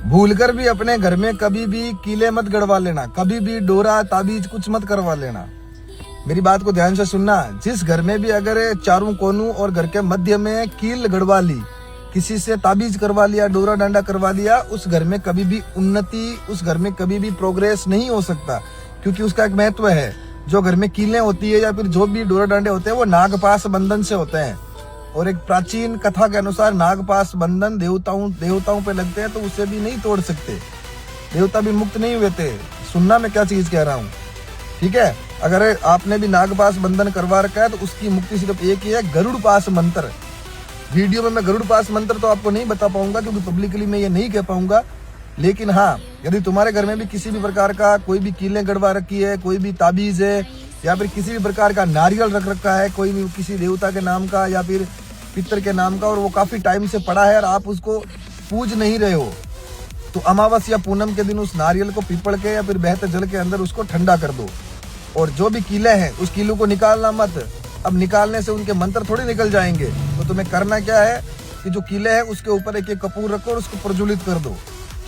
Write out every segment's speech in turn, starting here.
भूलकर भी अपने घर में कभी भी कीले मत गड़वा लेना, कभी भी डोरा ताबीज कुछ मत करवा लेना। मेरी बात को ध्यान से सुनना। जिस घर में भी अगर चारों कोनों और घर के मध्य में कील गड़वा ली, किसी से ताबीज करवा लिया, डोरा डांडा करवा लिया, उस घर में कभी भी उन्नति, उस घर में कभी भी प्रोग्रेस नहीं हो सकता, क्योंकि उसका एक महत्व है। जो घर में कीलें होती है या फिर जो भी डोरा डांडे होते हैं वो नागपाश बंधन से होते हैं, और एक प्राचीन कथा के अनुसार नागपाश बंधन देवताओं पे लगते हैं, तो उसे भी नहीं तोड़ सकते, देवता भी मुक्त नहीं हुए थे। सुनना मैं क्या चीज कह रहा हूँ, ठीक है। अगर आपने भी नागपाश बंधन करवा रखा है तो उसकी मुक्ति सिर्फ एक ही है, गरुड़ पाश मंत्र। वीडियो में मैं गरुड़ पाश मंत्र तो आपको नहीं बता पाऊंगा, क्योंकि पब्लिकली मैं ये नहीं कह पाऊंगा। लेकिन हाँ, यदि तुम्हारे घर में भी किसी भी प्रकार का कोई भी कीलें गड़वा रखी है, कोई भी ताबीज है, या फिर किसी भी प्रकार का नारियल रख रखा है कोई भी किसी देवता के नाम का या फिर पितर के नाम का, और वो काफी टाइम से पड़ा है और आप उसको पूज नहीं रहे हो, तो अमावस या पूनम के दिन उस नारियल को पीपल के या फिर बहते जल के अंदर उसको ठंडा कर दो, और जो भी कीले हैं उस कीलों को निकालना मत। अब निकालने से उनके मंत्र थोड़ी निकल जाएंगे, तो तुम्हें करना क्या है कि जो कीले हैं उसके ऊपर एक एक कपूर रखो और उसको प्रज्वलित कर दो,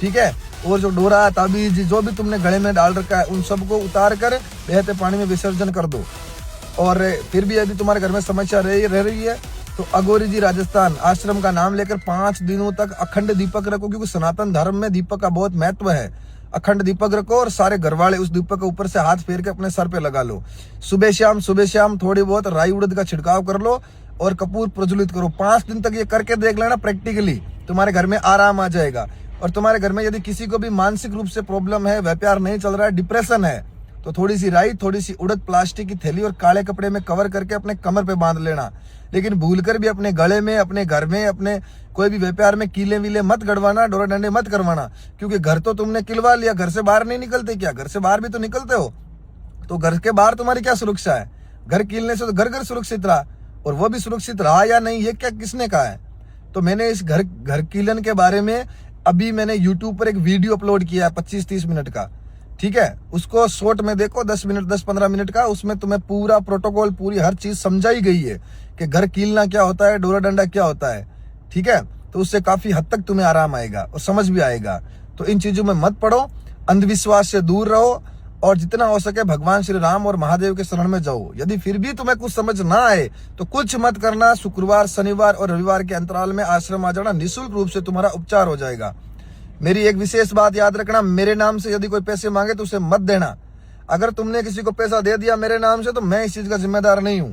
ठीक है। और जो डोरा ताबीज जो भी तुमने गले में डाल रखा है उन सबको उतार कर बहते पानी में विसर्जन कर दो। और फिर भी यदि तुम्हारे घर में समस्या रह रही है तो अघोरी जी राजस्थान आश्रम का नाम लेकर 5 दिनों तक अखंड दीपक रखो, क्योंकि सनातन धर्म में दीपक का बहुत महत्व है। अखंड दीपक रखो और सारे घर वाले उस दीपक के ऊपर से हाथ फेर के अपने सर पे लगा लो। सुबह शाम थोड़ी बहुत राई उड़द का छिड़काव कर लो और कपूर प्रज्वलित करो। 5 दिन तक ये करके देख लेना, प्रैक्टिकली तुम्हारे घर में आराम आ जाएगा। और तुम्हारे घर में यदि किसी को भी मानसिक रूप से प्रॉब्लम है, व्यापार नहीं चल रहा है, डिप्रेशन है, तो थोड़ी सी राई, थोड़ी सी उड़द प्लास्टिक की थैली और काले कपड़े में कवर करके अपने कमर पे बांध लेना। लेकिन भूलकर भी अपने गले में, अपने घर में, अपने कोई भी व्यापार में कीले वीले मत गड़वाना, डोरा डंडे मत करवाना, क्योंकि घर तो तुमने किलवा लिया, घर से बाहर नहीं निकलते क्या? घर से बाहर भी तो निकलते हो, तो घर के बाहर तुम्हारी क्या सुरक्षा है? घर कीलने से तो घर सुरक्षित रहा, और वो भी सुरक्षित रहा या नहीं ये क्या किसने कहा है? तो मैंने इस घर कीलन के बारे में अभी मैंने YouTube पर एक वीडियो अपलोड किया है 25-30 मिनट का, ठीक है। उसको शॉर्ट में देखो, 10-15 मिनट का। उसमें तुम्हें पूरा प्रोटोकॉल, पूरी हर चीज समझाई गई है कि घर कीलना क्या होता है, डोरा डंडा क्या होता है, ठीक है। तो उससे काफी हद तक तुम्हें आराम आएगा और समझ भी आएगा। तो इन चीजों में मत पड़ो, अंधविश्वास से दूर रहो, और जितना हो सके भगवान श्री राम और महादेव के शरण में जाओ। यदि फिर भी तुम्हें कुछ समझ ना आए तो कुछ मत करना, शुक्रवार, शनिवार और रविवार के अंतराल में आश्रम आ जाना, निःशुल्क रूप से तुम्हारा उपचार हो जाएगा। मेरी एक विशेष बात याद रखना, मेरे नाम से यदि कोई पैसे मांगे तो उसे मत देना। अगर तुमने किसी को पैसा दे दिया मेरे नाम से तो मैं इस चीज का जिम्मेदार नहीं हूं,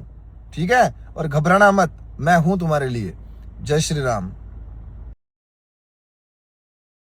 ठीक है। और घबराना मत, मैं हूं तुम्हारे लिए। जय श्री राम।